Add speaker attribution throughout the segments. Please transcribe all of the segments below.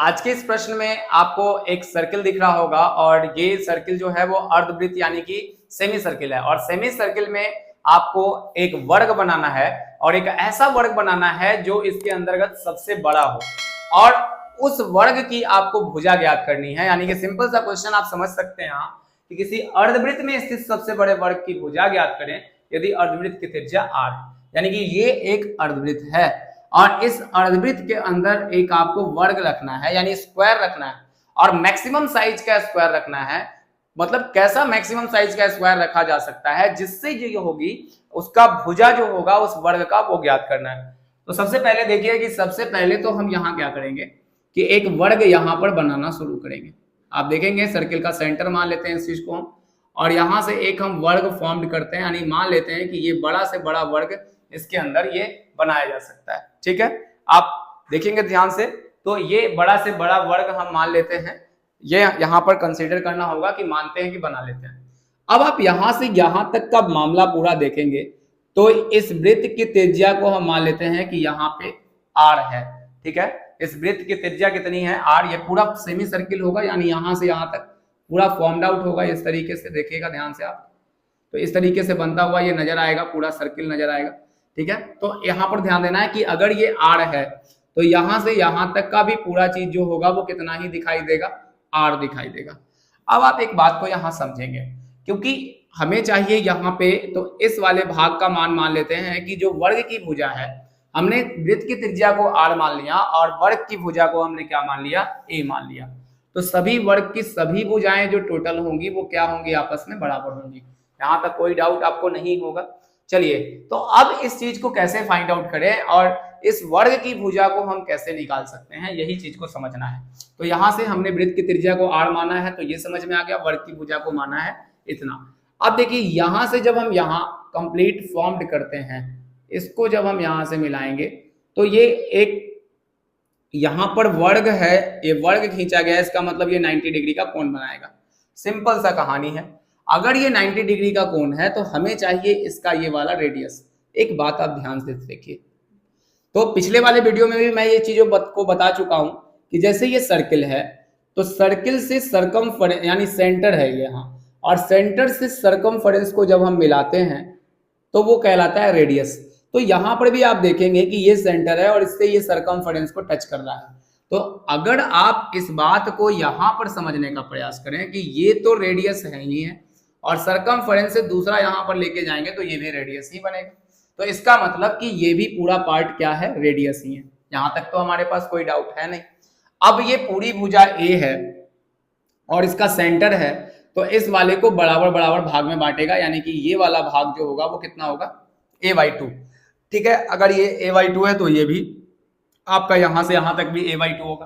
Speaker 1: आज के इस प्रश्न में आपको एक सर्किल दिख रहा होगा और ये सर्किल जो है वो अर्धवृत्त यानी कि सेमी सर्किल है और सेमी सर्किल में आपको एक वर्ग बनाना है और एक ऐसा वर्ग बनाना है जो इसके अंतर्गत सबसे बड़ा हो और उस वर्ग की आपको भुजा ज्ञात करनी है। यानी कि सिंपल सा क्वेश्चन आप समझ सकते हैं यहाँ कि किसी अर्धवृत्त में स्थित सबसे बड़े वर्ग की भुजा ज्ञात करें यदि अर्धवृत्त की त्रिज्या r, यानी कि ये एक अर्धवृत्त है और इस अर्धवृत्त के अंदर एक आपको वर्ग रखना है यानी स्क्वायर रखना है और मैक्सिमम साइज का स्क्वायर रखना है। मतलब कैसा मैक्सिमम साइज का स्क्वायर रखा जा सकता है जिससे जो होगी उसका भुजा जो होगा उस वर्ग का वो ज्ञात करना है। तो सबसे पहले देखिए कि सबसे पहले तो हम यहाँ क्या करेंगे कि एक वर्ग यहाँ पर बनाना शुरू करेंगे। आप देखेंगे सर्किल का सेंटर मान लेते हैं इस चीज को हम और यहाँ से एक हम वर्ग फॉर्म करते हैं यानी मान लेते हैं कि ये बड़ा से बड़ा वर्ग इसके अंदर ये बनाया जा सकता है। ठीक है, आप देखेंगे ध्यान से तो ये बड़ा से बड़ा वर्ग हम मान लेते हैं, ये यहाँ पर कंसीडर करना होगा कि मानते हैं कि बना लेते हैं। अब आप यहाँ से यहाँ तक का मामला पूरा देखेंगे तो इस वृत्त की त्रिज्या को हम मान लेते हैं कि यहाँ पे r है। ठीक है, इस वृत्त की त्रिज्या कितनी है r, ये पूरा सेमी सर्किल होगा यानी यहाँ से यहाँ तक पूरा फॉर्म्ड आउट होगा। इस तरीके से देखिएगा ध्यान से आप, तो इस तरीके से बनता हुआ ये नजर आएगा, पूरा सर्किल नजर आएगा। ठीक है, तो यहाँ पर ध्यान देना है कि अगर ये r है तो यहाँ से यहाँ तक का भी पूरा चीज जो होगा वो कितना ही दिखाई देगा, r दिखाई देगा। अब आप एक बात को यहाँ समझेंगे क्योंकि हमें चाहिए यहाँ पे तो इस वाले भाग का मान लेते हैं कि जो वर्ग की भुजा है हमने वृत्त की त्रिज्या को r मान लिया और वर्ग की भुजा को हमने क्या मान लिया, a मान लिया। तो सभी वर्ग की सभी भुजाएं जो टोटल होंगी वो क्या होंगी, आपस में बराबर होंगी। यहाँ तक कोई डाउट आपको नहीं होगा। चलिए, तो अब इस चीज को कैसे फाइंड आउट करें और इस वर्ग की भुजा को हम कैसे निकाल सकते हैं, यही चीज को समझना है। तो यहाँ से हमने वृत्त की त्रिज्या को r माना है तो ये समझ में आ गया, वर्ग की भुजा को माना है इतना। अब देखिए यहाँ से जब हम यहाँ कंप्लीट फॉर्म्ड करते हैं, इसको जब हम यहाँ से मिलाएंगे तो ये एक यहाँ पर वर्ग है, ये वर्ग खींचा गया है, इसका मतलब ये 90 डिग्री का कोण बनाएगा। सिंपल सा कहानी है। अगर ये 90 डिग्री का कोण है तो हमें चाहिए इसका ये वाला रेडियस। एक बात आप ध्यान से देखिए, तो पिछले वाले वीडियो में भी मैं ये चीजों को बता चुका हूं कि जैसे ये सर्किल है तो सर्किल से सरकमफेरेंस यानी सेंटर है यहाँ, और सेंटर से सरकमफेरेंस को जब हम मिलाते हैं तो वो कहलाता है रेडियस। तो यहाँ पर भी आप देखेंगे कि ये सेंटर है और इससे ये सरकमफेरेंस को टच कर रहा है। तो अगर आप इस बात को यहाँ पर समझने का प्रयास करें कि ये तो रेडियस है ही है और सरकमफेरेंस से दूसरा यहाँ पर लेके जाएंगे तो ये भी रेडियस ही बनेगा, तो इसका मतलब कि ये भी पूरा पार्ट क्या है, रेडियस ही है। यहाँ तक तो हमारे पास कोई डाउट है नहीं। अब ये पूरी भुजा A है और इसका सेंटर है तो इस वाले को बराबर बराबर भाग में बांटेगा यानी कि ये वाला भाग जो होगा वो कितना होगा, a/2। ठीक है, अगर ये a/2 है तो ये भी आपका यहाँ से यहाँ तक भी a/2 होगा।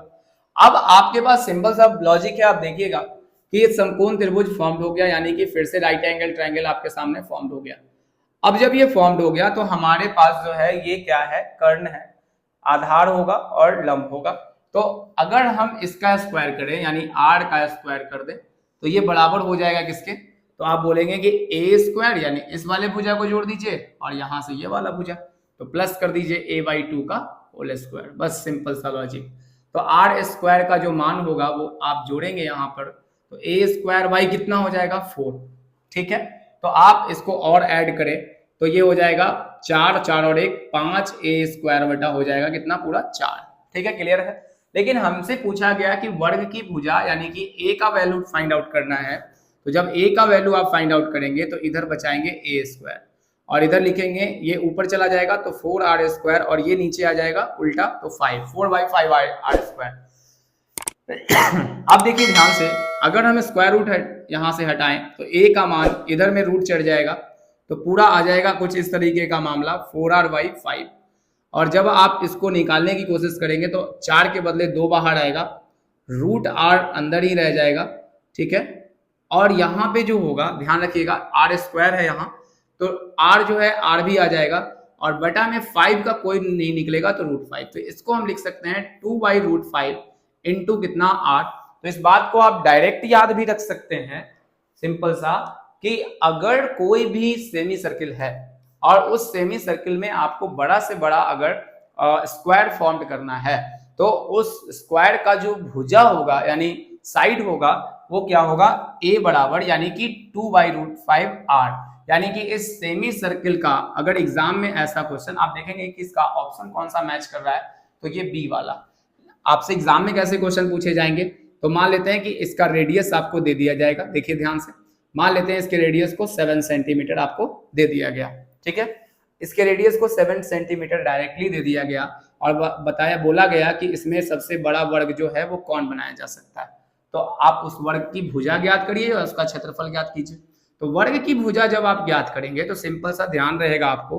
Speaker 1: अब आपके पास सिंपल सा लॉजिक है, आप देखिएगा कि ये समकोण त्रिभुज फॉर्म्ड हो गया यानी कि फिर से राइट एंगल ट्रायंगल आपके सामने फॉर्म्ड हो गया। अब जब ये फॉर्म्ड हो गया तो हमारे पास जो है ये क्या है, कर्ण है, आधार होगा और लंब होगा। तो अगर हम इसका स्क्वायर करें यानी r का स्क्वायर कर दें तो ये बराबर हो जाएगा किसके, तो आप बोलेंगे कि a स्क्वायर यानी इस वाले भुजा को जोड़ दीजिए और यहाँ से ये वाला भुजा तो प्लस कर दीजिए a/2 का होल स्क्वायर। बस सिंपल सा लॉजिक। तो r स्क्वायर का जो मान होगा वो आप जोड़ेंगे यहाँ पर तो a स्क्वायर बाई कितना हो जाएगा, 4। ठीक है, तो आप इसको और ऐड करें तो ये हो जाएगा 4, 4 और 1 5, a स्क्वायर बटा हो जाएगा कितना, पूरा 4। ठीक है, क्लियर है। लेकिन हमसे पूछा गया कि वर्ग की भुजा यानी कि a का वैल्यू फाइंड आउट करना है। तो जब a का वैल्यू आप फाइंड आउट करेंगे तो इधर बचाएंगे a स्क्वायर और इधर लिखेंगे, ये ऊपर चला जाएगा तो 4r स्क्वायर और ये नीचे आ जाएगा उल्टा तो 5, 4/5 r स्क्वायर। अब देखिए ध्यान से, अगर हम स्क्वायर रूट यहाँ से हटाएं तो a का मान इधर में रूट चढ़ जाएगा तो पूरा आ जाएगा कुछ इस तरीके का मामला 4r/5। और जब आप इसको निकालने की कोशिश करेंगे तो 4 के बदले 2 बाहर आएगा, √r अंदर ही रह जाएगा। ठीक है, और यहाँ पे जो होगा ध्यान रखिएगा r स्क्वायर है यहाँ तो r जो है r भी आ जाएगा और बटा में 5 का कोई नहीं निकलेगा तो √5। तो इसको हम लिख सकते हैं 2/√5 इंटू कितना r। तो इस बात को आप डायरेक्ट याद भी रख सकते हैं सिंपल सा कि अगर कोई भी सेमी सर्किल है और उस सेमी सर्किल में आपको बड़ा से बड़ा अगर स्क्वायर फॉर्म करना है तो उस स्क्वायर का जो भुजा होगा यानी साइड होगा वो क्या होगा, a बराबर यानी कि 2/√5r। यानी कि इस सेमी सर्किल का अगर एग्जाम में ऐसा क्वेश्चन आप देखेंगे कि इसका ऑप्शन कौन सा मैच कर रहा है, तो ये बी वाला। आपसे एग्जाम में कैसे क्वेश्चन पूछे जाएंगे, तो मान लेते हैं कि इसका रेडियस आपको दे दिया जाएगा, देखिए ध्यान से, मान लेते हैं इसके रेडियस को 7 सेंटीमीटर आपको दे दिया गया, ठीक है। इसके रेडियस को 7 सेंटीमीटर डायरेक्टली दे दिया गया और बोला गया कि इसमें सबसे बड़ा वर्ग जो है वो कौन बनाया जा सकता है। तो आप उस वर्ग की भुजा ज्ञात करिए और उसका क्षेत्रफल ज्ञात कीजिए। तो वर्ग की भुजा जब आप ज्ञात करेंगे तो सिंपल सा ध्यान रहेगा आपको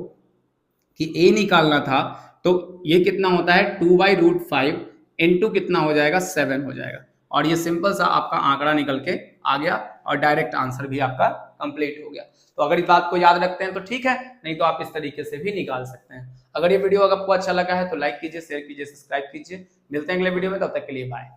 Speaker 1: कि a निकालना था, तो ये कितना होता है 2/√5 इंटू कितना हो जाएगा 7 हो जाएगा, और ये सिंपल सा आपका आंकड़ा निकल के आ गया और डायरेक्ट आंसर भी आपका कंप्लीट हो गया। तो अगर इस बात को याद रखते हैं तो ठीक है, नहीं तो आप इस तरीके से भी निकाल सकते हैं। अगर ये वीडियो आपको अच्छा लगा है तो लाइक कीजिए, शेयर कीजिए, सब्सक्राइब कीजिए। मिलते हैं अगले वीडियो में, तब तक के लिए बाय।